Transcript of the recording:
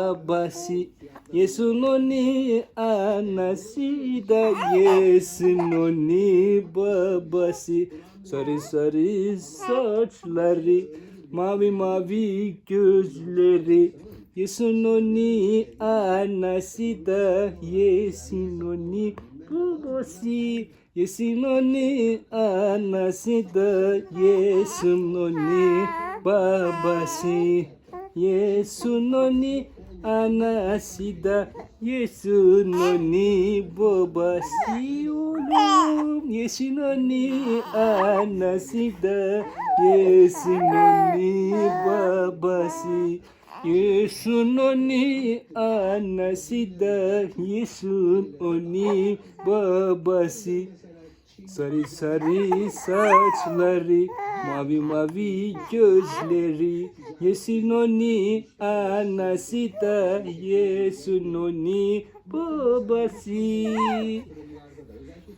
babası. Yesunoni anası da Yesunoni babası. Sarı sarı saçları, mavi mavi gözleri. Yesunoni anası da Yesunoni babası. Yesunoni anası da Yesunoni babası. Yesunoni anası da Yesunoni babası oğlum. Yesunoni anası da Yesunoni babası. Yesunoni anası da Yesunoni babası. Sarı sarı saçları, mavi mavi gözleri. Yesunoni anası da Yesunoni babası.